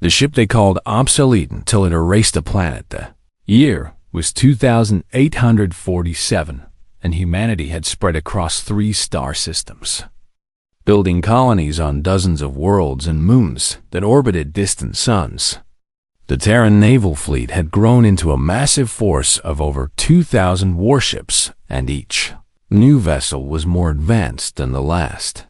The ship they called Obsolete until it erased the planet. The year was 2847, and humanity had spread across 3 star systems, building colonies on dozens of worlds and moons that orbited distant suns. The Terran naval fleet had grown into a massive force of over 2,000 warships, and each new vessel was more advanced than the last.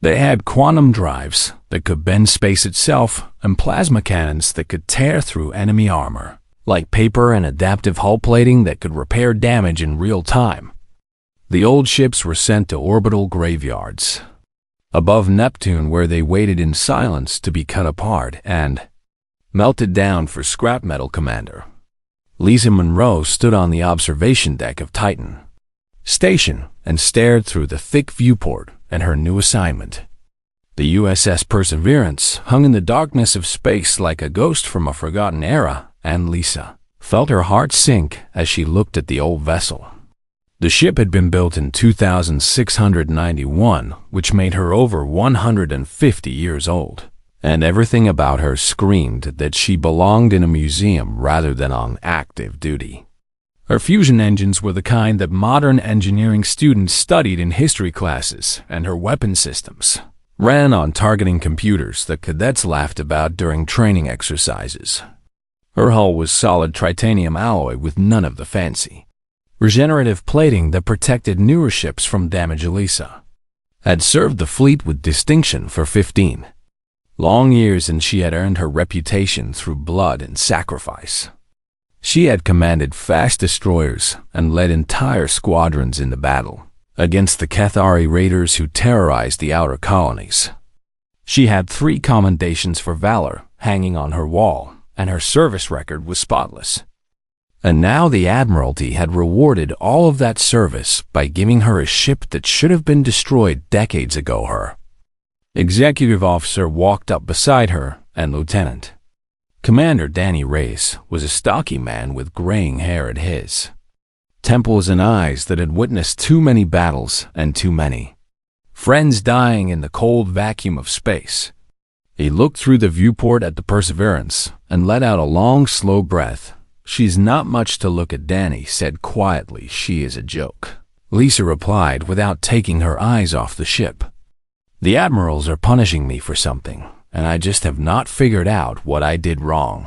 They had quantum drives that could bend space itself and plasma cannons that could tear through enemy armor, like paper and adaptive hull plating that could repair damage in real time. The old ships were sent to orbital graveyards above Neptune, where they waited in silence to be cut apart and melted down for scrap metal. Commander Lisa Monroe stood on the observation deck of Titan Station and stared through the thick viewport at her new assignment. The USS Perseverance hung in the darkness of space like a ghost from a forgotten era, and Lisa felt her heart sink as she looked at the old vessel. The ship had been built in 2691, which made her over 150 years old, and everything about her screamed that she belonged in a museum rather than on active duty. Her fusion engines were the kind that modern engineering students studied in history classes, and her weapon systems ran on targeting computers that cadets laughed about during training exercises. Her hull was solid titanium alloy with none of the fancy regenerative plating that protected newer ships from damage. Lisa had served the fleet with distinction for 15 long years, and she had earned her reputation through blood and sacrifice. She had commanded fast destroyers and led entire squadrons into battle against the Cathari raiders who terrorized the outer colonies. She had 3 commendations for valor hanging on her wall, and her service record was spotless. And now the Admiralty had rewarded all of that service by giving her a ship that should have been destroyed decades ago. Her executive officer walked up beside her, and Lieutenant Commander Danny Reyes was a stocky man with graying hair at his temples and eyes that had witnessed too many battles and too many friends dying in the cold vacuum of space. He looked through the viewport at the Perseverance and let out a long, slow breath. "She's not much to look at," Danny said quietly. "She is a joke," Lisa replied without taking her eyes off the ship. "The admirals are punishing me for something, and I just have not figured out what I did wrong."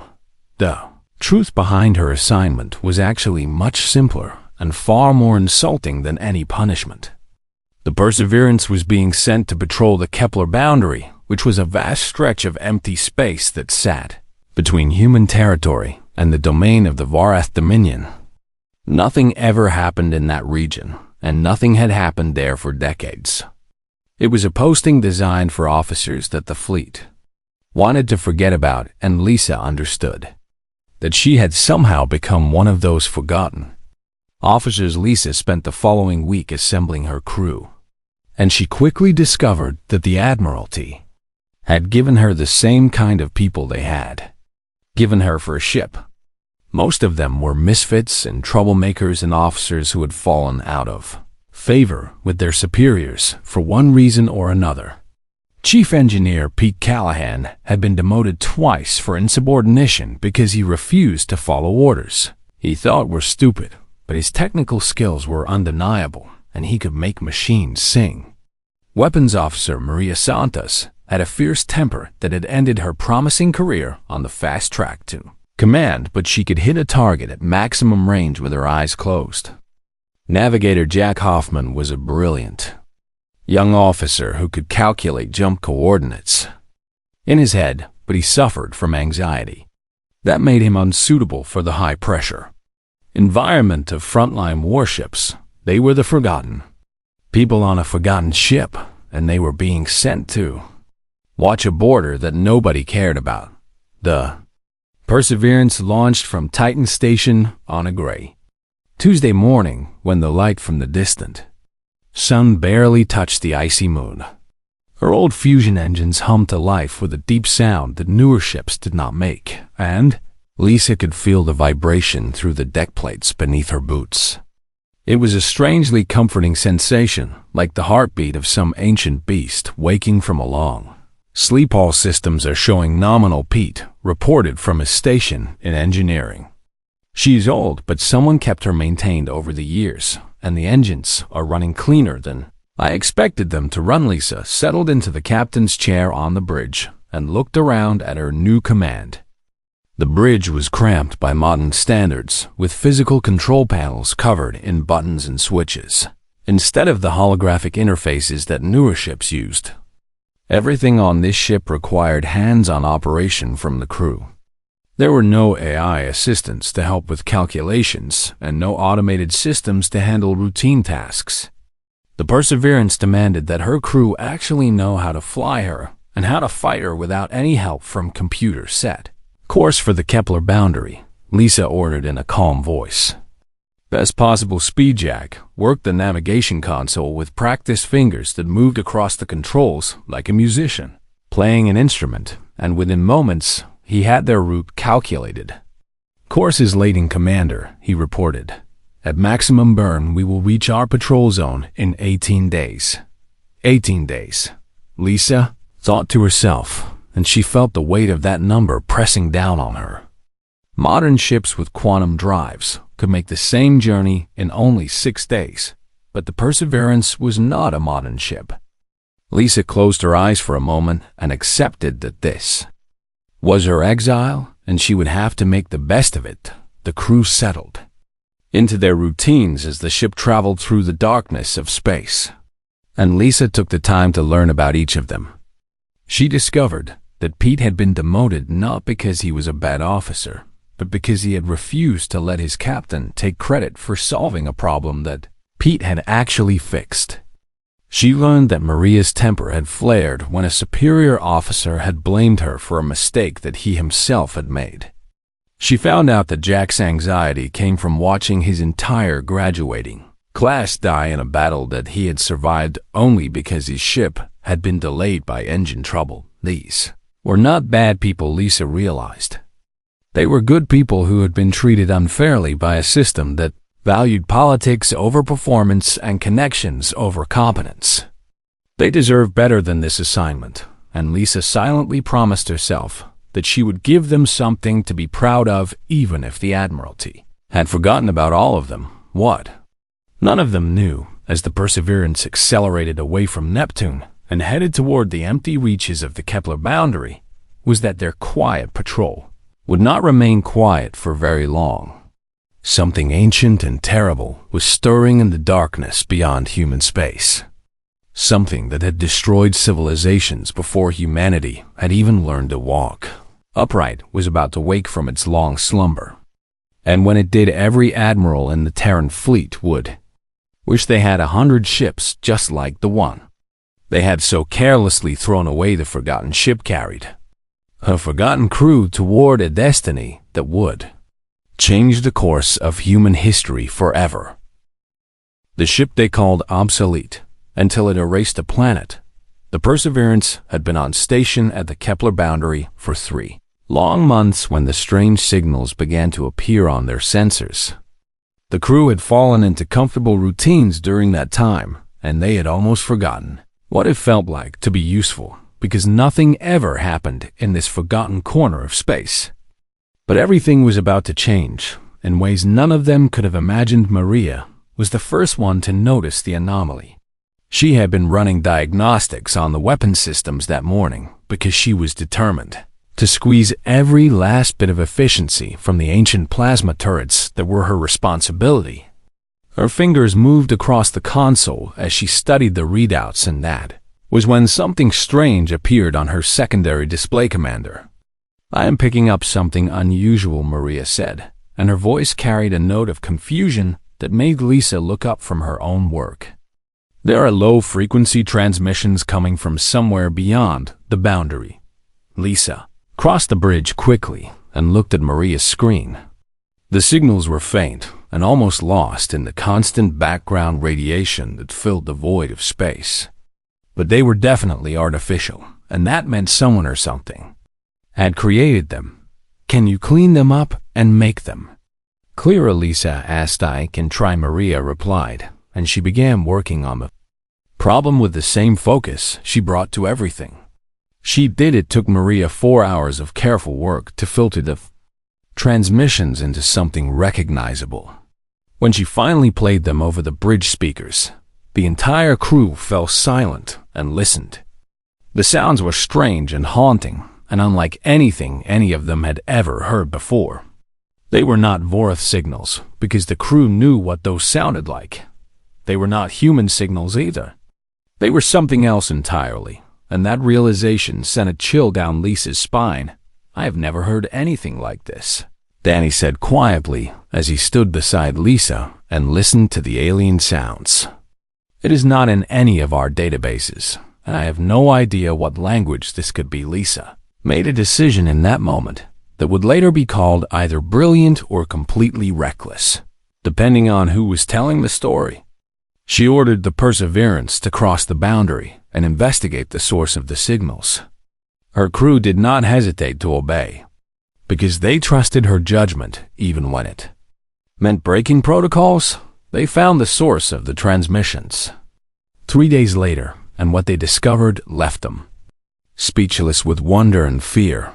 The truth behind her assignment was actually much simpler and far more insulting than any punishment. The Perseverance was being sent to patrol the Kepler boundary, which was a vast stretch of empty space that sat between human territory and the domain of the Varath Dominion. Nothing ever happened in that region, and nothing had happened there for decades. It was a posting designed for officers that the fleet wanted to forget about, and Lisa understood that she had somehow become one of those forgotten officers. Lisa spent the following week assembling her crew, and she quickly discovered that the Admiralty had given her the same kind of people they had given her for a ship. Most of them were misfits and troublemakers and officers who had fallen out of favor with their superiors for one reason or another. Chief Engineer Pete Callahan had been demoted twice for insubordination because he refused to follow orders he thought were stupid, but his technical skills were undeniable, and he could make machines sing. Weapons Officer Maria Santos had a fierce temper that had ended her promising career on the fast track to command, but she could hit a target at maximum range with her eyes closed. Navigator Jack Hoffman was a brilliant young officer who could calculate jump coordinates in his head, but he suffered from anxiety. That made him unsuitable for the high-pressure environment of frontline warships. They were the forgotten people on a forgotten ship, and they were being sent to watch a border that nobody cared about. The Perseverance launched from Titan Station on a gray Tuesday morning when the light from the distant sun barely touched the icy moon. Her old fusion engines hummed to life with a deep sound that newer ships did not make, and Lisa could feel the vibration through the deck plates beneath her boots. It was a strangely comforting sensation, like the heartbeat of some ancient beast waking from a long sleep. All systems are showing nominal peat, reported from his station in engineering. "She's old, but someone kept her maintained over the years, and the engines are running cleaner than I expected them to run." Lisa settled into the captain's chair on the bridge and looked around at her new command. The bridge was cramped by modern standards, with physical control panels covered in buttons and switches, instead of the holographic interfaces that newer ships used. Everything on this ship required hands-on operation from the crew. There were no AI assistants to help with calculations and no automated systems to handle routine tasks. The Perseverance demanded that her crew actually know how to fly her and how to fight her without any help from computers. Set course for the Kepler boundary, Lisa ordered in a calm voice. Best possible speed. Jack worked the navigation console with practiced fingers that moved across the controls like a musician playing an instrument, and within moments he had their route calculated. "Course is lating, Commander," he reported. "At maximum burn, we will reach our patrol zone in 18 days. 18 days. Lisa thought to herself, and she felt the weight of that number pressing down on her. Modern ships with quantum drives could make the same journey in only 6 days, but the Perseverance was not a modern ship. Lisa closed her eyes for a moment and accepted that this was her exile, and she would have to make the best of it. The crew settled into their routines as the ship traveled through the darkness of space, and Lisa took the time to learn about each of them. She discovered that Pete had been demoted not because he was a bad officer, but because he had refused to let his captain take credit for solving a problem that Pete had actually fixed. She learned that Maria's temper had flared when a superior officer had blamed her for a mistake that he himself had made. She found out that Jack's anxiety came from watching his entire graduating class die in a battle that he had survived only because his ship had been delayed by engine trouble. These were not bad people, Lisa realized. They were good people who had been treated unfairly by a system that valued politics over performance and connections over competence. They deserved better than this assignment, and Lisa silently promised herself that she would give them something to be proud of, even if the Admiralty had forgotten about all of them. What? None of them knew, as the Perseverance accelerated away from Neptune and headed toward the empty reaches of the Kepler boundary, was that their quiet patrol would not remain quiet for very long. Something ancient and terrible was stirring in the darkness beyond human space. Something that had destroyed civilizations before humanity had even learned to walk upright was about to wake from its long slumber. And when it did, every admiral in the Terran fleet would wish they had 100 ships just like the one they had so carelessly thrown away. The forgotten ship carried a forgotten crew toward a destiny that would change the course of human history forever. The ship they called Obsolete, until it erased a planet. The Perseverance had been on station at the Kepler boundary for 3 long months when the strange signals began to appear on their sensors. The crew had fallen into comfortable routines during that time, and they had almost forgotten what it felt like to be useful, because nothing ever happened in this forgotten corner of space. But everything was about to change, in ways none of them could have imagined. Maria was the first one to notice the anomaly. She had been running diagnostics on the weapon systems that morning because she was determined to squeeze every last bit of efficiency from the ancient plasma turrets that were her responsibility. Her fingers moved across the console as she studied the readouts, and that was when something strange appeared on her secondary display. "Commander, I am picking up something unusual," Maria said, and her voice carried a note of confusion that made Lisa look up from her own work. "There are low-frequency transmissions coming from somewhere beyond the boundary." Lisa crossed the bridge quickly and looked at Maria's screen. The signals were faint and almost lost in the constant background radiation that filled the void of space. But they were definitely artificial, and that meant someone or something had created them. "Can you clean them up and make them clearer?" Lisa asked. "I can try," Maria replied, and she began working on the problem with the same focus she brought to everything. It took Maria 4 hours of careful work to filter the transmissions into something recognizable. When she finally played them over the bridge speakers, the entire crew fell silent and listened. The sounds were strange and haunting, and unlike anything any of them had ever heard before. They were not Vorath signals, because the crew knew what those sounded like. They were not human signals either. They were something else entirely, and that realization sent a chill down Lisa's spine. "I have never heard anything like this," Danny said quietly as he stood beside Lisa and listened to the alien sounds. "It is not in any of our databases, and I have no idea what language this could be." Lisa made a decision in that moment that would later be called either brilliant or completely reckless, depending on who was telling the story. She ordered the Perseverance to cross the boundary and investigate the source of the signals. Her crew did not hesitate to obey, because they trusted her judgment even when it meant breaking protocols. They found the source of the transmissions 3 days later, and what they discovered left them speechless with wonder and fear.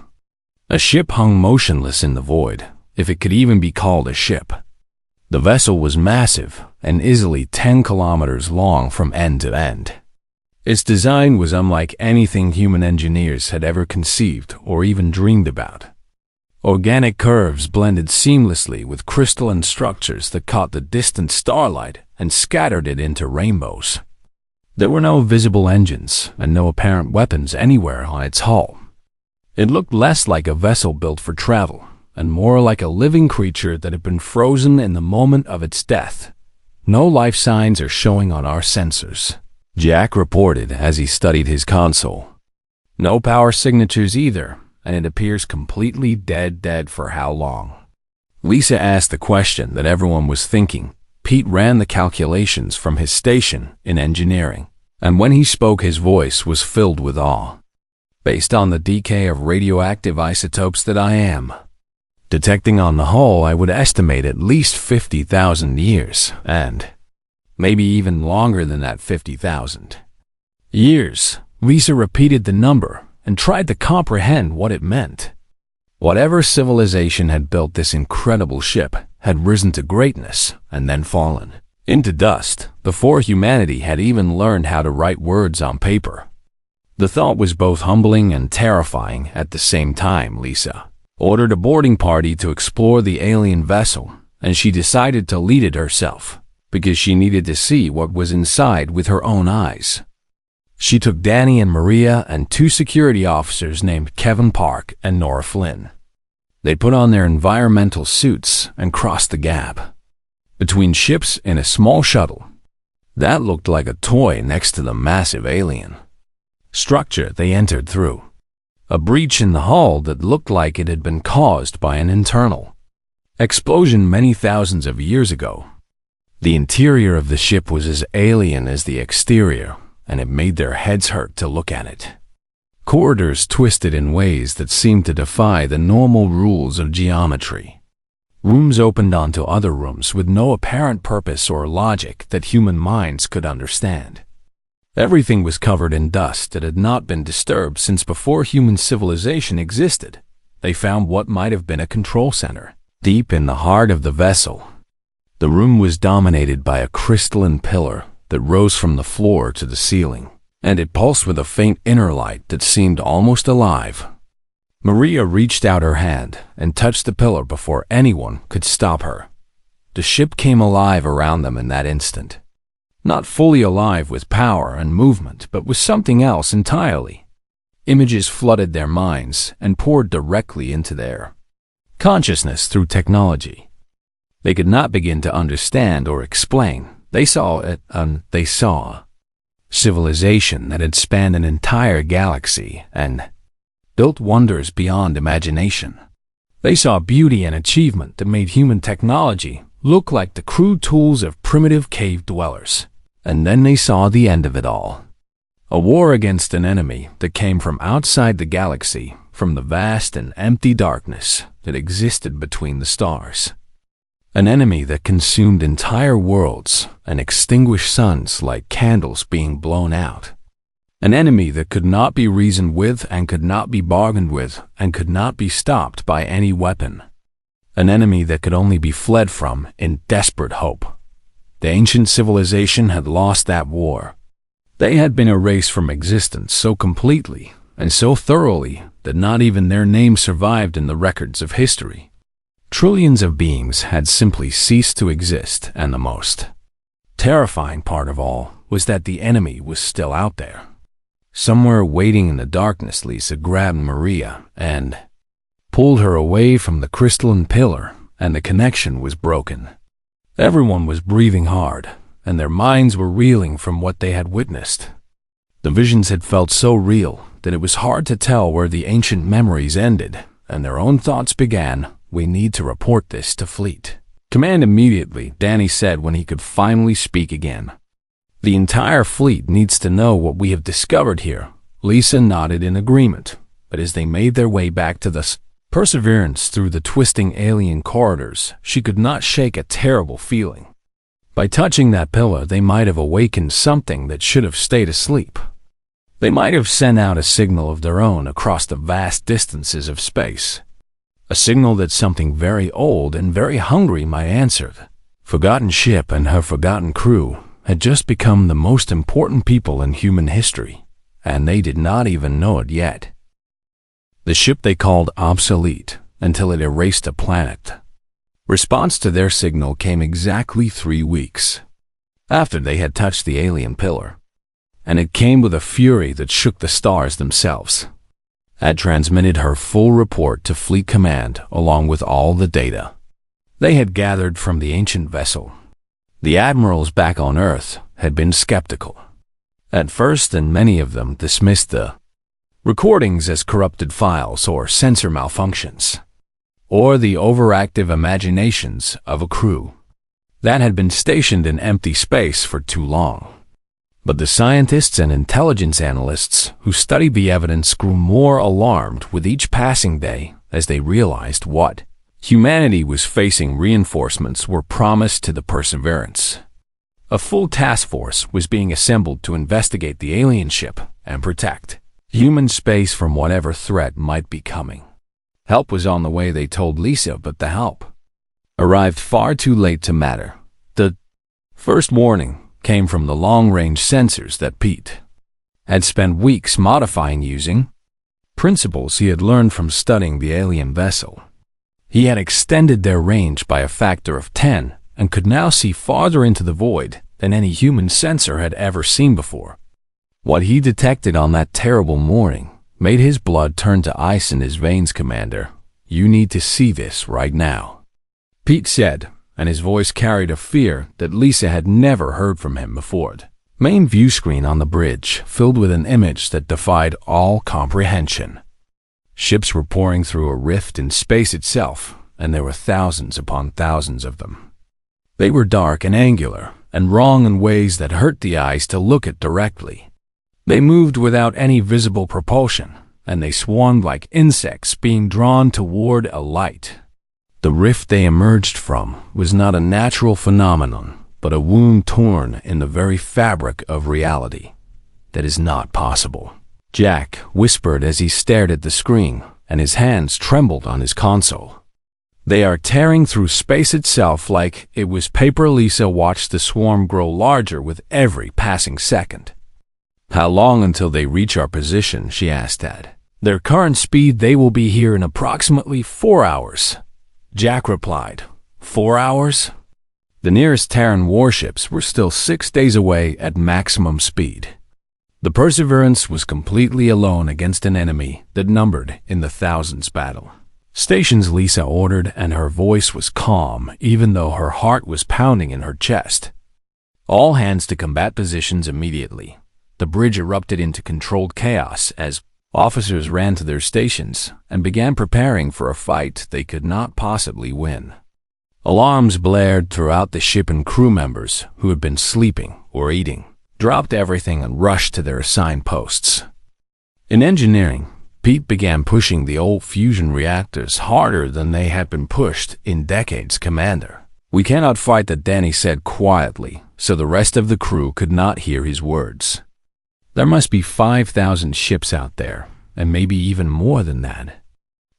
A ship hung motionless in the void, if it could even be called a ship. The vessel was massive and easily 10 kilometers long from end to end. Its design was unlike anything human engineers had ever conceived or even dreamed about. Organic curves blended seamlessly with crystalline structures that caught the distant starlight and scattered it into rainbows. There were no visible engines and no apparent weapons anywhere on its hull. It looked less like a vessel built for travel and more like a living creature that had been frozen in the moment of its death. "No life signs are showing on our sensors," Jack reported as he studied his console. "No power signatures either, and it appears completely dead for how long?" Lisa asked the question that everyone was thinking. Pete ran the calculations from his station in engineering, and when he spoke his voice was filled with awe. "Based on the decay of radioactive isotopes that I am detecting on the hull, I would estimate at least 50,000 years, and maybe even longer than that 50,000 years." Lisa repeated the number and tried to comprehend what it meant. Whatever civilization had built this incredible ship had risen to greatness and then fallen into dust before humanity had even learned how to write words on paper. The thought was both humbling and terrifying at the same time. Lisa ordered a boarding party to explore the alien vessel, and she decided to lead it herself because she needed to see what was inside with her own eyes. She took Danny and Maria and 2 security officers named Kevin Park and Nora Flynn. They put on their environmental suits and crossed the gap between ships in a small shuttle that looked like a toy next to the massive alien structure they entered through. A breach in the hull that looked like it had been caused by an internal explosion many thousands of years ago. The interior of the ship was as alien as the exterior, and it made their heads hurt to look at it. Corridors twisted in ways that seemed to defy the normal rules of geometry. Rooms opened onto other rooms with no apparent purpose or logic that human minds could understand. Everything was covered in dust that had not been disturbed since before human civilization existed. They found what might have been a control center deep in the heart of the vessel. The room was dominated by a crystalline pillar that rose from the floor to the ceiling, and it pulsed with a faint inner light that seemed almost alive. Maria reached out her hand and touched the pillar before anyone could stop her. The ship came alive around them in that instant. Not fully alive with power and movement, but with something else entirely. Images flooded their minds and poured directly into their consciousness through technology. They could not begin to understand or explain. They saw it, they saw civilization that had spanned an entire galaxy and built wonders beyond imagination. They saw beauty and achievement that made human technology look like the crude tools of primitive cave dwellers. And then they saw the end of it all. A war against an enemy that came from outside the galaxy, from the vast and empty darkness that existed between the stars. An enemy that consumed entire worlds and extinguished suns like candles being blown out. An enemy that could not be reasoned with and could not be bargained with and could not be stopped by any weapon. An enemy that could only be fled from in desperate hope. The ancient civilization had lost that war. They had been erased from existence so completely and so thoroughly that not even their names survived in the records of history. Trillions of beings had simply ceased to exist, and the most terrifying part of all was that the enemy was still out there. Somewhere waiting in the darkness, Lisa grabbed Maria and pulled her away from the crystalline pillar, and the connection was broken. Everyone was breathing hard, and their minds were reeling from what they had witnessed. The visions had felt so real that it was hard to tell where the ancient memories ended, and their own thoughts began. "We need to report this to Fleet." "Command immediately," Danny said when he could finally speak again. "The entire fleet needs to know what we have discovered here." Lisa nodded in agreement, but as they made their way back to the Perseverance through the twisting alien corridors, she could not shake a terrible feeling. By touching that pillar, they might have awakened something that should have stayed asleep. They might have sent out a signal of their own across the vast distances of space. A signal that something very old and very hungry might answer. Forgotten ship and her forgotten crew had just become the most important people in human history, and they did not even know it yet. The ship they called Obsolete until it erased a planet. Response to their signal came exactly 3 weeks after they had touched the alien pillar, and it came with a fury that shook the stars themselves. Had transmitted her full report to Fleet Command along with all the data they had gathered from the ancient vessel. The admirals back on Earth had been skeptical at first, and many of them dismissed the recordings as corrupted files or sensor malfunctions, or the overactive imaginations of a crew that had been stationed in empty space for too long. But the scientists and intelligence analysts who studied the evidence grew more alarmed with each passing day as they realized what humanity was facing. Reinforcements were promised to the Perseverance. A full task force was being assembled to investigate the alien ship and protect human space from whatever threat might be coming. Help was on the way, they told Lisa, but the help arrived far too late to matter. The first warning came from the long-range sensors that Pete had spent weeks modifying using principles he had learned from studying the alien vessel. He had extended their range by a factor of 10 and could now see farther into the void than any human sensor had ever seen before. What he detected on that terrible morning made his blood turn to ice in his veins. "Commander, you need to see this right now," Pete said, and his voice carried a fear that Lisa had never heard from him before. The main view screen on the bridge filled with an image that defied all comprehension. Ships were pouring through a rift in space itself, and there were thousands upon thousands of them. They were dark and angular, and wrong in ways that hurt the eyes to look at directly. They moved without any visible propulsion, and they swarmed like insects being drawn toward a light. The rift they emerged from was not a natural phenomenon, but a wound torn in the very fabric of reality. "That is not possible," Jack whispered as he stared at the screen, and his hands trembled on his console. "They are tearing through space itself like it was paper." Lisa watched the swarm grow larger with every passing second. "How long until they reach our position?" she asked. "At their current speed, they will be here in approximately 4 hours. Jack replied. 4 hours? The nearest Terran warships were still 6 days away at maximum speed. The Perseverance was completely alone against an enemy that numbered in the thousands. "Battle stations," Lisa ordered, and her voice was calm even though her heart was pounding in her chest. "All hands to combat positions immediately." The bridge erupted into controlled chaos as officers ran to their stations and began preparing for a fight they could not possibly win. Alarms blared throughout the ship, and crew members who had been sleeping or eating dropped everything and rushed to their assigned posts. In engineering, Pete began pushing the old fusion reactors harder than they had been pushed in decades. "Commander, we cannot fight that," Danny said quietly, so the rest of the crew could not hear his words. There must be 5,000 ships out there, and maybe even more than that.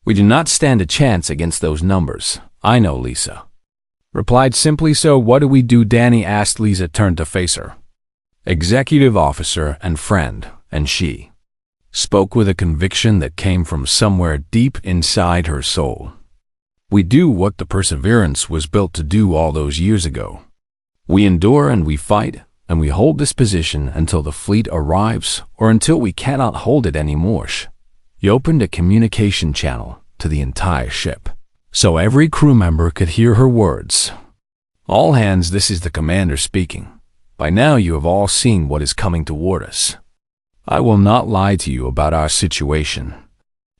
We do not stand a chance against those numbers. I know, Lisa replied simply. So what do we do? Danny asked. Lisa turned to face her executive officer and friend, and she spoke with a conviction that came from somewhere deep inside her soul. We do what the Perseverance was built to do all those years ago. We endure and we fight, and we hold this position until the fleet arrives or until we cannot hold it anymore. He opened a communication channel to the entire ship, so every crew member could hear her words. All hands, this is the commander speaking. By now you have all seen what is coming toward us. I will not lie to you about our situation.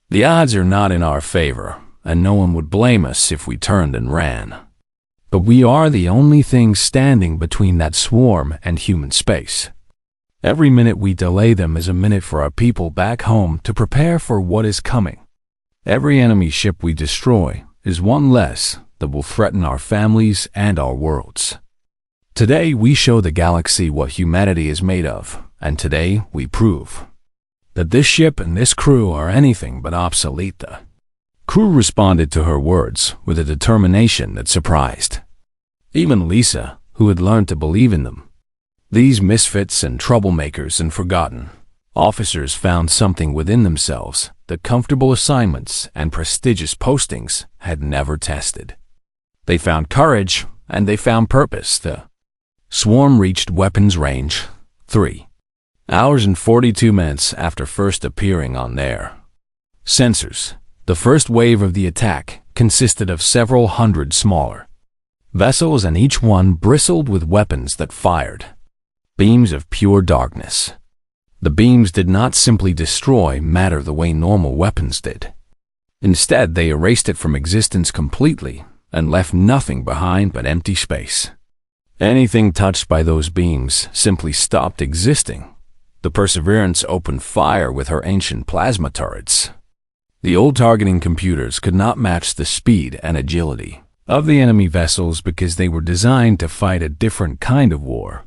The odds are not in our favor, and no one would blame us if we turned and ran. But we are the only thing standing between that swarm and human space. Every minute we delay them is a minute for our people back home to prepare for what is coming. Every enemy ship we destroy is one less that will threaten our families and our worlds. Today we show the galaxy what humanity is made of, and today we prove that this ship and this crew are anything but obsolete. The crew responded to her words with a determination that surprised even Lisa, who had learned to believe in them. These misfits and troublemakers and forgotten officers found something within themselves that comfortable assignments and prestigious postings had never tested. They found courage and they found purpose. The swarm reached weapons range 3 hours and 42 minutes after first appearing on their sensors. The first wave of the attack consisted of several hundred smaller vessels, and each one bristled with weapons that fired beams of pure darkness. The beams did not simply destroy matter the way normal weapons did. Instead, they erased it from existence completely and left nothing behind but empty space. Anything touched by those beams simply stopped existing. The Perseverance opened fire with her ancient plasma turrets. The old targeting computers could not match the speed and agility of the enemy vessels because they were designed to fight a different kind of war.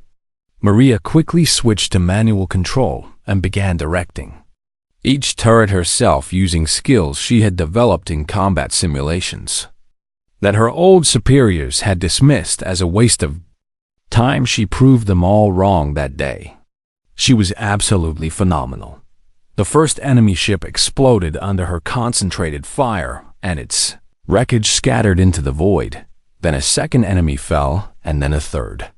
Maria quickly switched to manual control and began directing each turret herself using skills she had developed in combat simulations that her old superiors had dismissed as a waste of time. She proved them all wrong that day. She was absolutely phenomenal. The first enemy ship exploded under her concentrated fire, and its wreckage scattered into the void. Then a second enemy fell, and then a third.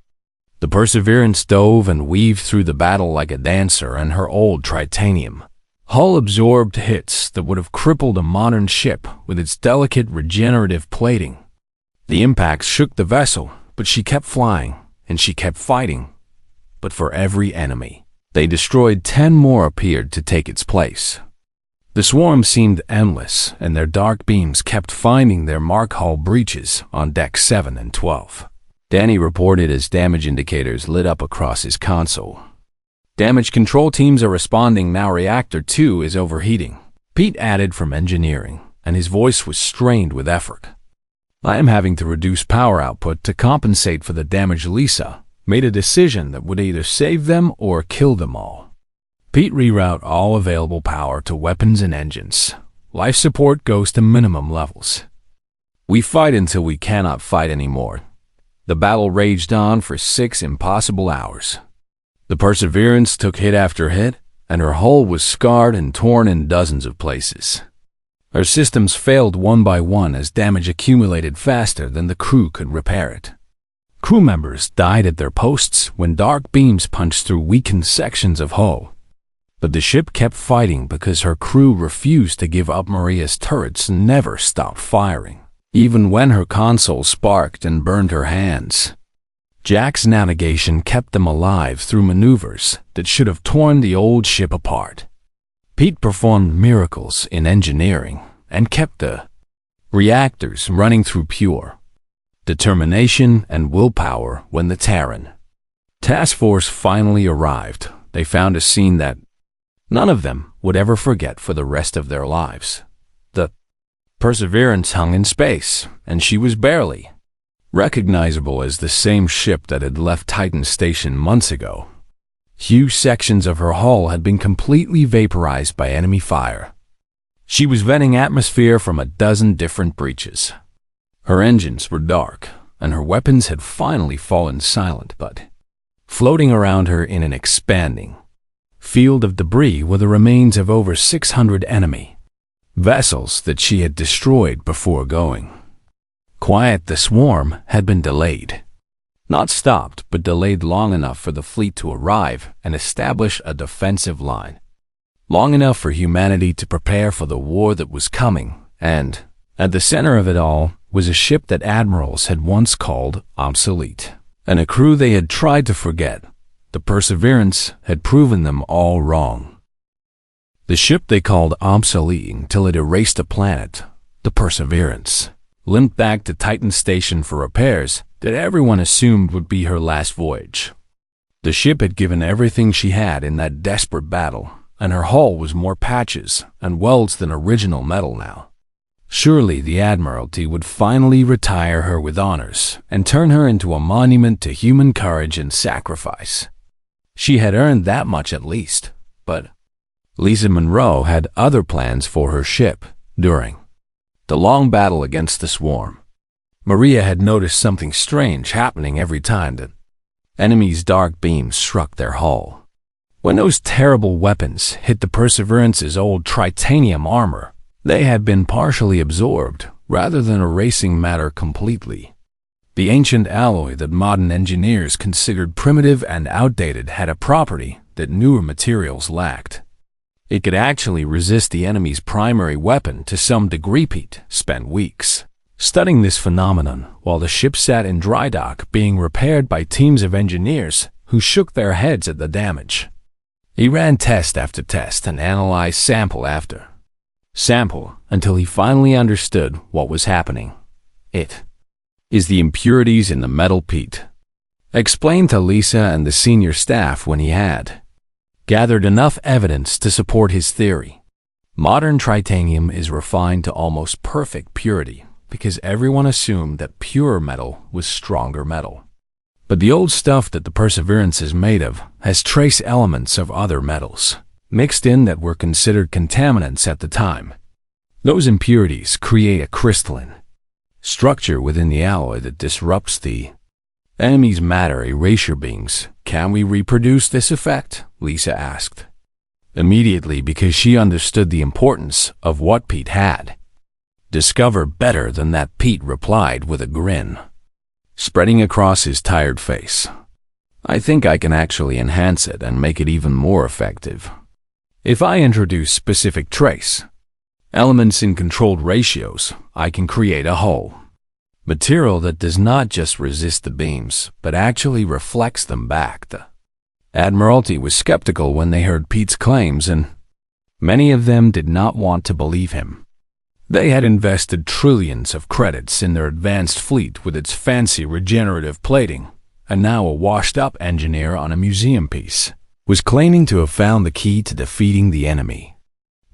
The Perseverance dove and weaved through the battle like a dancer, and her old titanium hull absorbed hits that would have crippled a modern ship with its delicate regenerative plating. The impacts shook the vessel, but she kept flying, and she kept fighting. But for every enemy they destroyed, 10 more appeared to take its place. The swarm seemed endless, and their dark beams kept finding their mark hull breaches on deck 7 and 12. Danny reported as damage indicators lit up across his console. Damage control teams are responding now. Reactor 2 is overheating. Pete added from engineering, and his voice was strained with effort. I am having to reduce power output to compensate for the damage. Lisa made a decision that would either save them or kill them all. Pete reroute all available power to weapons and engines. Life support goes to minimum levels. We fight until we cannot fight anymore. The battle raged on for 6 impossible hours. The Perseverance took hit after hit, and her hull was scarred and torn in dozens of places. Her systems failed one by one as damage accumulated faster than the crew could repair it. Crew members died at their posts when dark beams punched through weakened sections of hull. But the ship kept fighting because her crew refused to give up. Maria's turrets never stopped firing, even when her console sparked and burned her hands. Jack's navigation kept them alive through maneuvers that should have torn the old ship apart. Pete performed miracles in engineering and kept the reactors running through pure determination and willpower. When the Terran task force finally arrived, they found a scene that none of them would ever forget for the rest of their lives. The Perseverance hung in space, and she was barely recognizable as the same ship that had left Titan Station months ago. Huge sections of her hull had been completely vaporized by enemy fire. She was venting atmosphere from a dozen different breaches. Her engines were dark, and her weapons had finally fallen silent, but floating around her in an expanding field of debris were the remains of over 600 enemy vessels that she had destroyed before going quiet. The swarm had been delayed. Not stopped, but delayed long enough for the fleet to arrive and establish a defensive line. Long enough for humanity to prepare for the war that was coming, and at the center of it all was a ship that admirals had once called Obsolete, and a crew they had tried to forget. The Perseverance had proven them all wrong. The ship they called Obsolete until it erased a planet, the Perseverance, limped back to Titan Station for repairs that everyone assumed would be her last voyage. The ship had given everything she had in that desperate battle, and her hull was more patches and welds than original metal now. Surely the Admiralty would finally retire her with honors and turn her into a monument to human courage and sacrifice. She had earned that much at least, but Lisa Monroe had other plans for her ship. During the long battle against the swarm, Maria had noticed something strange happening every time that enemies' dark beams struck their hull. When those terrible weapons hit the Perseverance's old titanium armor, they had been partially absorbed rather than erasing matter completely. The ancient alloy that modern engineers considered primitive and outdated had a property that newer materials lacked. It could actually resist the enemy's primary weapon to some degree. Pete spent weeks studying this phenomenon while the ship sat in dry dock being repaired by teams of engineers who shook their heads at the damage. He ran test after test and analyzed sample after sample until he finally understood what was happening. It is the impurities in the metal, Pete explained to Lisa and the senior staff when he had gathered enough evidence to support his theory. Modern titanium is refined to almost perfect purity because everyone assumed that pure metal was stronger metal. But the old stuff that the Perseverance is made of has trace elements of other metals mixed in that were considered contaminants at the time. Those impurities create a crystalline structure within the alloy that disrupts the enemy's matter erasure beams. Can we reproduce this effect? Lisa asked. Immediately, because she understood the importance of what Pete had discovered. Better than that, Pete replied with a grin spreading across his tired face. I think I can actually enhance it and make it even more effective. If I introduce specific trace elements in controlled ratios, I can create a hull material that does not just resist the beams, but actually reflects them back. The Admiralty was skeptical when they heard Pete's claims, and many of them did not want to believe him. They had invested trillions of credits in their advanced fleet with its fancy regenerative plating, and now a washed-up engineer on a museum piece was claiming to have found the key to defeating the enemy.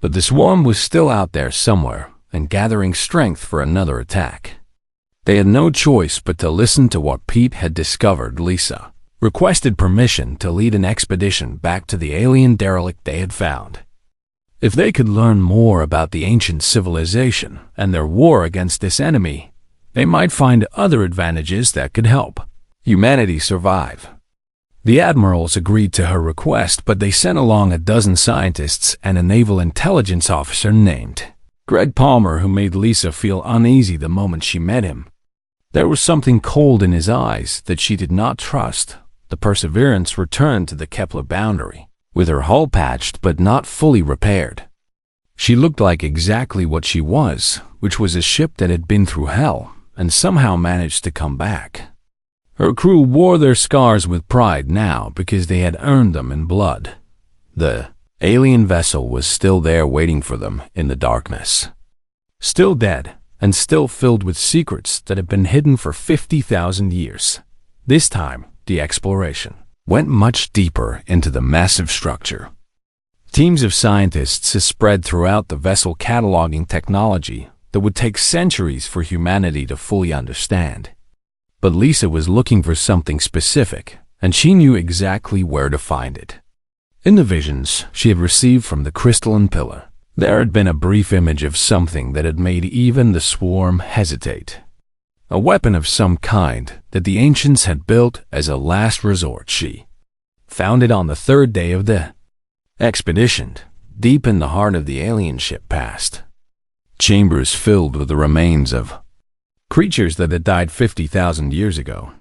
But the swarm was still out there somewhere and gathering strength for another attack. They had no choice but to listen to what Pete had discovered. Lisa requested permission to lead an expedition back to the alien derelict they had found. If they could learn more about the ancient civilization and their war against this enemy, they might find other advantages that could help humanity survive. The admirals agreed to her request, but they sent along a dozen scientists and a naval intelligence officer named Greg Palmer, who made Lisa feel uneasy the moment she met him. There was something cold in his eyes that she did not trust. The Perseverance returned to the Kepler boundary, with her hull patched but not fully repaired. She looked like exactly what she was, which was a ship that had been through hell and somehow managed to come back. Her crew wore their scars with pride now because they had earned them in blood. The alien vessel was still there waiting for them in the darkness. Still dead, and still filled with secrets that had been hidden for 50,000 years. This time, the exploration went much deeper into the massive structure. Teams of scientists spread throughout the vessel cataloging technology that would take centuries for humanity to fully understand. But Lisa was looking for something specific, and she knew exactly where to find it. In the visions she had received from the crystalline pillar, there had been a brief image of something that had made even the swarm hesitate. A weapon of some kind that the ancients had built as a last resort. She found it on the third day of the expedition, deep in the heart of the alien ship past. Chambers filled with the remains of creatures that had died 50,000 years ago.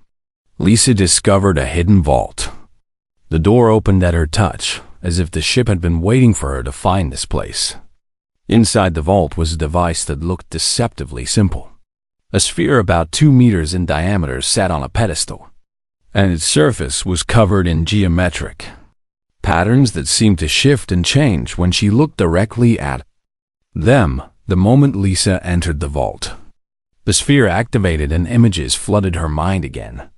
Lisa discovered a hidden vault. The door opened at her touch, as if the ship had been waiting for her to find this place. Inside the vault was a device that looked deceptively simple. A sphere about 2 meters in diameter sat on a pedestal, and its surface was covered in geometric patterns that seemed to shift and change when she looked directly at them the moment Lisa entered the vault. The sphere activated and images flooded her mind again.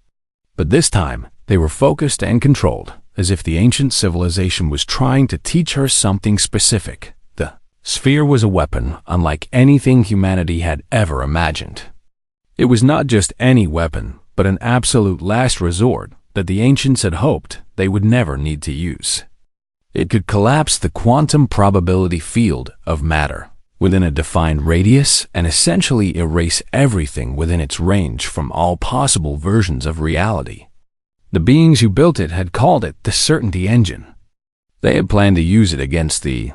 But this time, they were focused and controlled, as if the ancient civilization was trying to teach her something specific. The sphere was a weapon unlike anything humanity had ever imagined. It was not just any weapon, but an absolute last resort that the ancients had hoped they would never need to use. It could collapse the quantum probability field of matter within a defined radius and essentially erase everything within its range from all possible versions of reality. The beings who built it had called it the Certainty Engine. They had planned to use it against the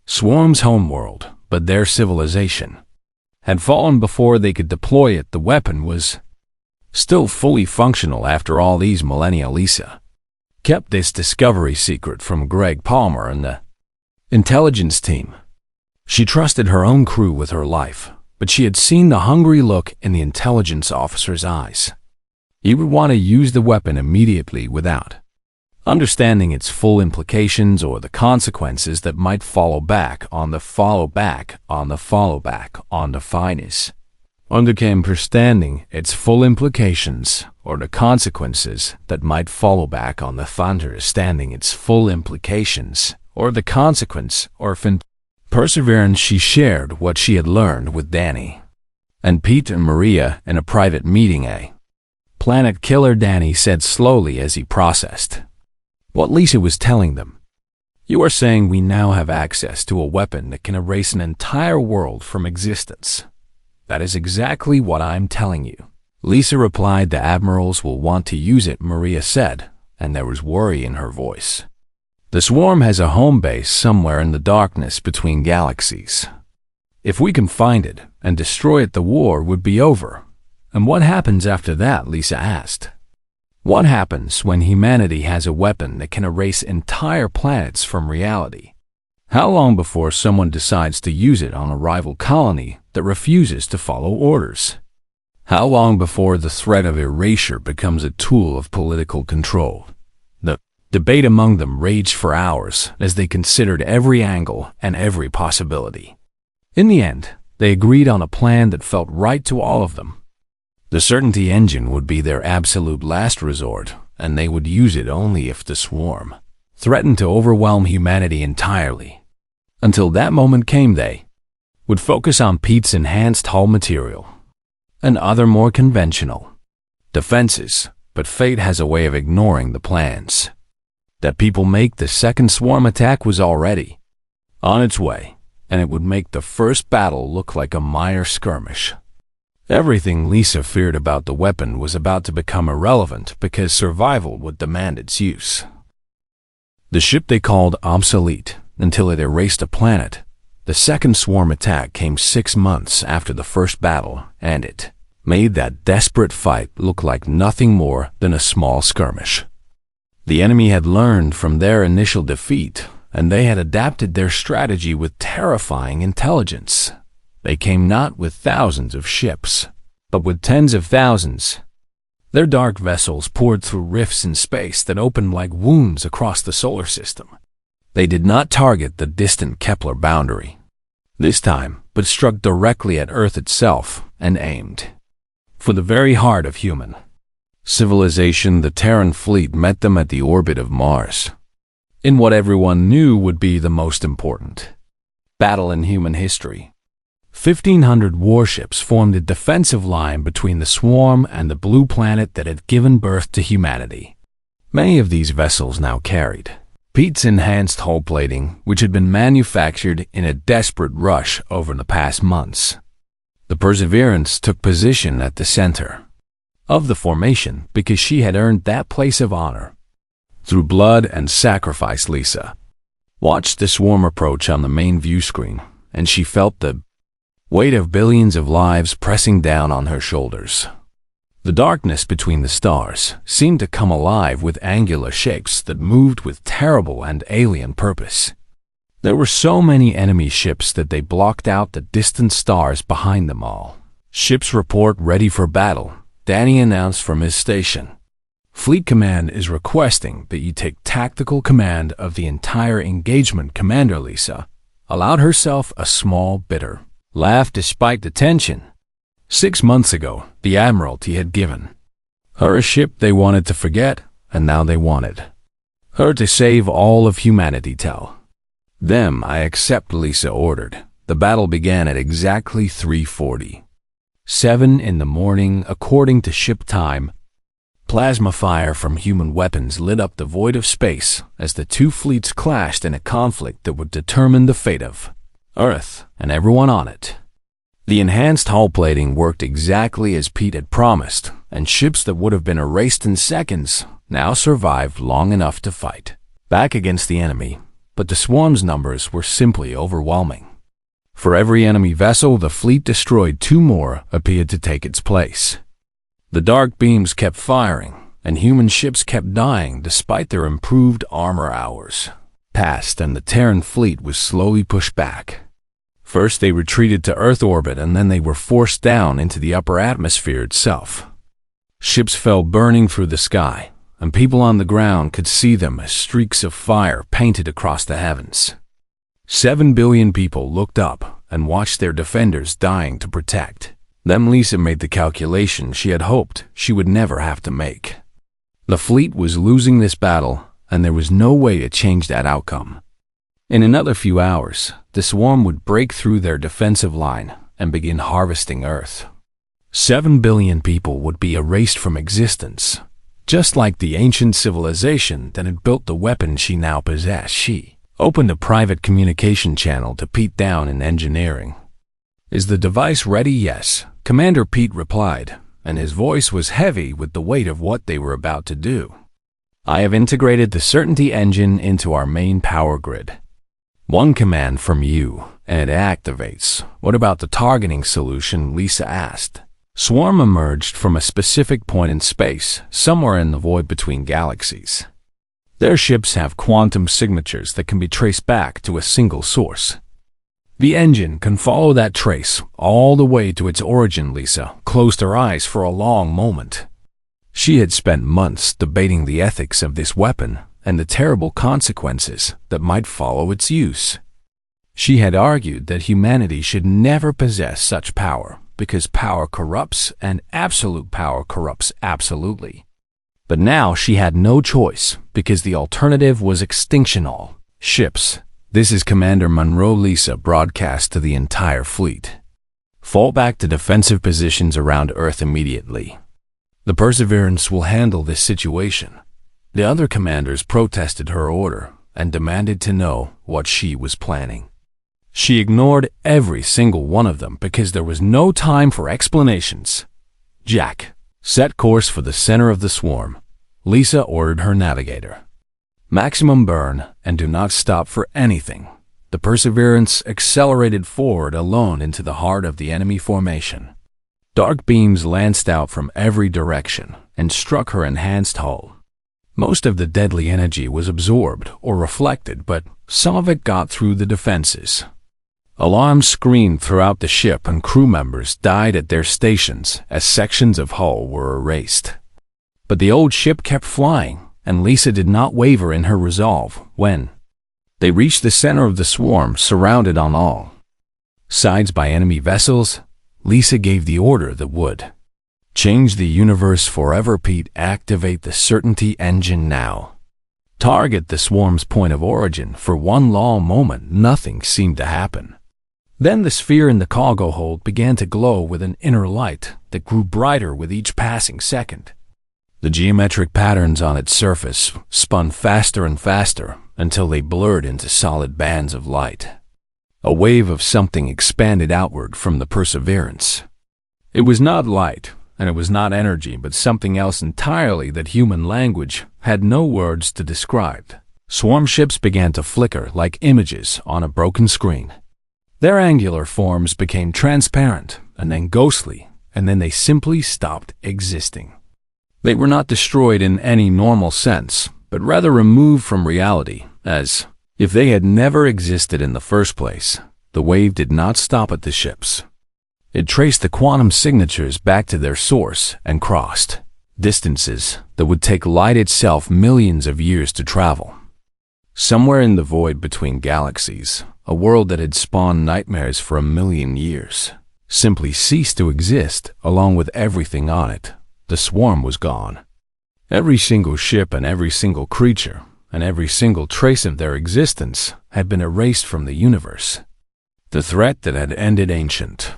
swarm's homeworld, but their civilization had fallen before they could deploy it. The weapon was still fully functional after all these millennia. Lisa kept this discovery secret from Greg Palmer and the intelligence team. She trusted her own crew with her life, but she had seen the hungry look in the intelligence officer's eyes. He would want to use the weapon immediately without understanding its full implications or the consequences that might follow back on the finest. Understanding its full implications or the consequences that might follow back on the understanding its full implications or the consequence or perseverance. She shared what she had learned with Danny and Pete and Maria in a private meeting. A planet killer, Danny said slowly as he processed what Lisa was telling them. You are saying we now have access to a weapon that can erase an entire world from existence. That is exactly what I'm telling you. Lisa replied. The admirals will want to use it, Maria said, and there was worry in her voice. The swarm has a home base somewhere in the darkness between galaxies. If we can find it and destroy it, the war would be over. And what happens after that? Lisa asked. What happens when humanity has a weapon that can erase entire planets from reality? How long before someone decides to use it on a rival colony that refuses to follow orders? How long before the threat of erasure becomes a tool of political control? The debate among them raged for hours as they considered every angle and every possibility. In the end, they agreed on a plan that felt right to all of them. The Certainty Engine would be their absolute last resort, and they would use it only if the swarm threatened to overwhelm humanity entirely. Until that moment came, they would focus on Pete's enhanced hull material and other more conventional defenses, but fate has a way of ignoring the plans that people make. The second swarm attack was already on its way, and it would make the first battle look like a minor skirmish. Everything Lisa feared about the weapon was about to become irrelevant because survival would demand its use. The ship they called Obsolete until it erased a planet. The second swarm attack came 6 months after the first battle, and it made that desperate fight look like nothing more than a small skirmish. The enemy had learned from their initial defeat, and they had adapted their strategy with terrifying intelligence. They came not with thousands of ships, but with tens of thousands. Their dark vessels poured through rifts in space that opened like wounds across the solar system. They did not target the distant Kepler boundary this time, but struck directly at Earth itself and aimed for the very heart of human civilization. The Terran fleet met them at the orbit of Mars, in what everyone knew would be the most important battle in human history. 1,500 warships formed a defensive line between the swarm and the blue planet that had given birth to humanity. Many of these vessels now carried Pete's enhanced hull plating, which had been manufactured in a desperate rush over the past months. The Perseverance took position at the center of the formation because she had earned that place of honor. Through blood and sacrifice, Lisa watched the swarm approach on the main view screen, and she felt the weight of billions of lives pressing down on her shoulders. The darkness between the stars seemed to come alive with angular shapes that moved with terrible and alien purpose. There were so many enemy ships that they blocked out the distant stars behind them all. "Ships report ready for battle," Danny announced from his station. "Fleet Command is requesting that you take tactical command of the entire engagement." Commander Lisa allowed herself a small, bitter laugh despite the tension. 6 months ago, the Admiralty had given her a ship they wanted to forget, and now they wanted her to save all of humanity. "Tell them I accept," Lisa ordered. The battle began at exactly 3:47 in the morning, according to ship time. Plasma fire from human weapons lit up the void of space as the two fleets clashed in a conflict that would determine the fate of Earth and everyone on it. The enhanced hull plating worked exactly as Pete had promised, and ships that would have been erased in seconds now survived long enough to fight back against the enemy, but the swarm's numbers were simply overwhelming. For every enemy vessel the fleet destroyed, 2 more appeared to take its place. The dark beams kept firing, and human ships kept dying despite their improved armor. Hours passed, and the Terran fleet was slowly pushed back. First they retreated to Earth orbit, and then they were forced down into the upper atmosphere itself. Ships fell burning through the sky, and people on the ground could see them as streaks of fire painted across the heavens. 7 billion people looked up and watched their defenders dying to protect them. Lisa made the calculation she had hoped she would never have to make. The fleet was losing this battle, and there was no way to change that outcome. In another few hours, the swarm would break through their defensive line and begin harvesting Earth. 7 billion people would be erased from existence, just like the ancient civilization that had built the weapon she now possessed. She opened a private communication channel to Pete down in engineering. "Is the device ready?" "Yes," Commander Pete replied, and his voice was heavy with the weight of what they were about to do. "I have integrated the Certainty engine into our main power grid. One command from you, and it activates." "What about the targeting solution?" Lisa asked. Swarm emerged from a specific point in space, somewhere in the void between galaxies. Their ships have quantum signatures that can be traced back to a single source. The engine can follow that trace all the way to its origin. Lisa closed her eyes for a long moment. She had spent months debating the ethics of this weapon and the terrible consequences that might follow its use. She had argued that humanity should never possess such power because power corrupts and absolute power corrupts absolutely. But now she had no choice because the alternative was extinction. All ships. This is Commander Monroe. Lisa broadcast to the entire fleet. Fall back to defensive positions around Earth immediately. The Perseverance will handle this situation. The other commanders protested her order and demanded to know what she was planning. She ignored every single one of them because there was no time for explanations. "Jack, set course for the center of the swarm," Lisa ordered her navigator. "Maximum burn, and do not stop for anything." The Perseverance accelerated forward alone into the heart of the enemy formation. Dark beams lanced out from every direction and struck her enhanced hull. Most of the deadly energy was absorbed or reflected, but some of it got through the defenses. Alarms screamed throughout the ship, and crew members died at their stations as sections of hull were erased. But the old ship kept flying, and Lisa did not waver in her resolve. When they reached the center of the swarm, surrounded on all sides by enemy vessels, Lisa gave the order that would change the universe forever. "Pete, activate the Certainty engine now. Target the swarm's point of origin." For one long moment, nothing seemed to happen. Then the sphere in the cargo hold began to glow with an inner light that grew brighter with each passing second. The geometric patterns on its surface spun faster and faster until they blurred into solid bands of light. A wave of something expanded outward from the Perseverance. It was not light, and it was not energy, but something else entirely that human language had no words to describe. Swarm ships began to flicker like images on a broken screen. Their angular forms became transparent, and then ghostly, and then they simply stopped existing. They were not destroyed in any normal sense, but rather removed from reality, as if they had never existed in the first place. The wave did not stop at the ships. It traced the quantum signatures back to their source and crossed distances that would take light itself millions of years to travel. Somewhere in the void between galaxies, a world that had spawned nightmares for 1,000,000 years simply ceased to exist along with everything on it. The swarm was gone. Every single ship and every single creature and every single trace of their existence had been erased from the universe. The threat that had ended ancient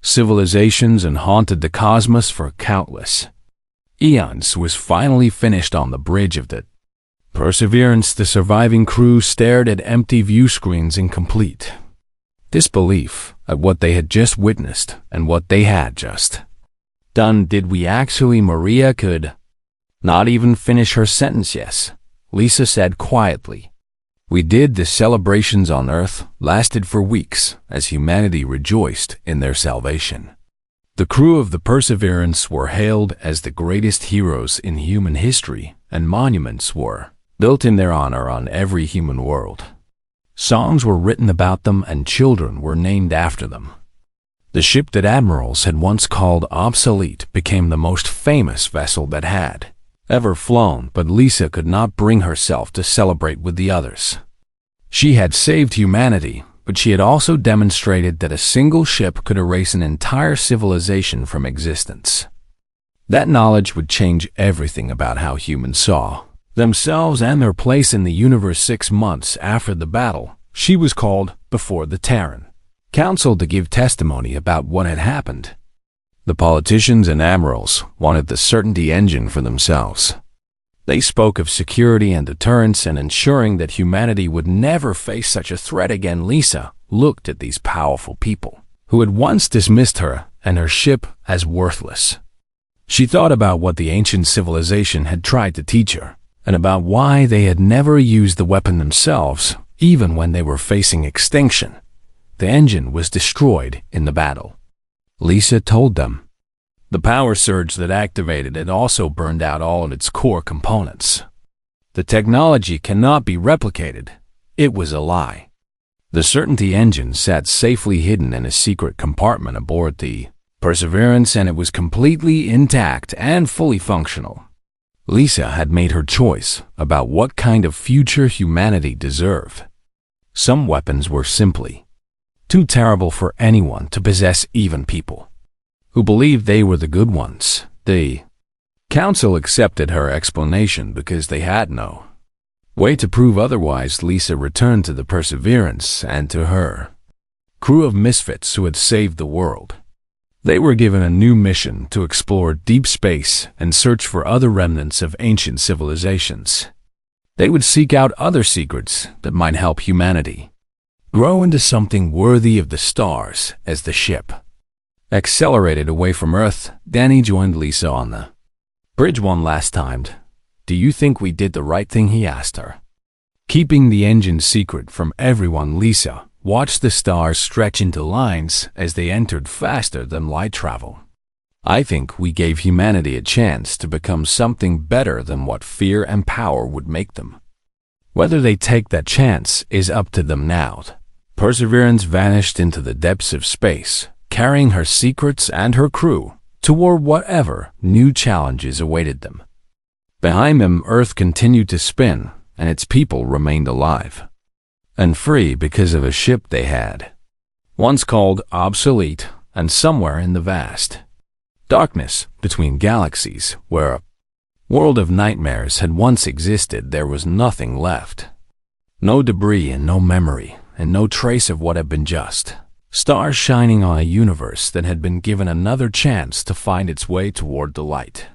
civilizations and haunted the cosmos for countless eons was finally finished on the bridge of the Perseverance. The surviving crew stared at empty view screens in complete disbelief at what they had just witnessed and what they had just done. Did we actually? Maria could not even finish her sentence. Yes, Lisa said quietly. We did. The celebrations on Earth lasted for weeks as humanity rejoiced in their salvation. The crew of the Perseverance were hailed as the greatest heroes in human history, and monuments were built in their honor on every human world. Songs were written about them and children were named after them. The ship that admirals had once called Obsolete became the most famous vessel that had ever flown, but Lisa could not bring herself to celebrate with the others. She had saved humanity, but she had also demonstrated that a single ship could erase an entire civilization from existence. That knowledge would change everything about how humans saw themselves and their place in the universe. 6 months after the battle, she was called before the Terran Council to give testimony about what had happened. The politicians and admirals wanted the certainty engine for themselves. They spoke of security and deterrence and ensuring that humanity would never face such a threat again. Lisa looked at these powerful people who had once dismissed her and her ship as worthless. She thought about what the ancient civilization had tried to teach her, and about why they had never used the weapon themselves, even when they were facing extinction. The engine was destroyed in the battle. Lisa told them. The power surge that activated it also burned out all of its core components. The technology cannot be replicated. It was a lie. The certainty engine sat safely hidden in a secret compartment aboard the Perseverance, and it was completely intact and fully functional. Lisa had made her choice about what kind of future humanity deserved. Some weapons were simply too terrible for anyone to possess, even people who believed they were the good ones. The council accepted her explanation because they had no way to prove otherwise. Lisa returned to the Perseverance and to her crew of misfits who had saved the world. They were given a new mission to explore deep space and search for other remnants of ancient civilizations. They would seek out other secrets that might help humanity grow into something worthy of the stars. As the ship accelerated away from Earth, Danny joined Lisa on the bridge one last time. Do you think we did the right thing? He asked her. Keeping the engine secret from everyone, Lisa watched the stars stretch into lines as they entered faster than light travel. I think we gave humanity a chance to become something better than what fear and power would make them. Whether they take that chance is up to them now. Perseverance vanished into the depths of space, carrying her secrets and her crew toward whatever new challenges awaited them. Behind them, Earth continued to spin, and its people remained alive and free because of a ship they had once called Obsolete. And somewhere in the vast darkness between galaxies, where a world of nightmares had once existed, there was nothing left. No debris and no memory, and no trace of what had been just stars shining on a universe that had been given another chance to find its way toward the light.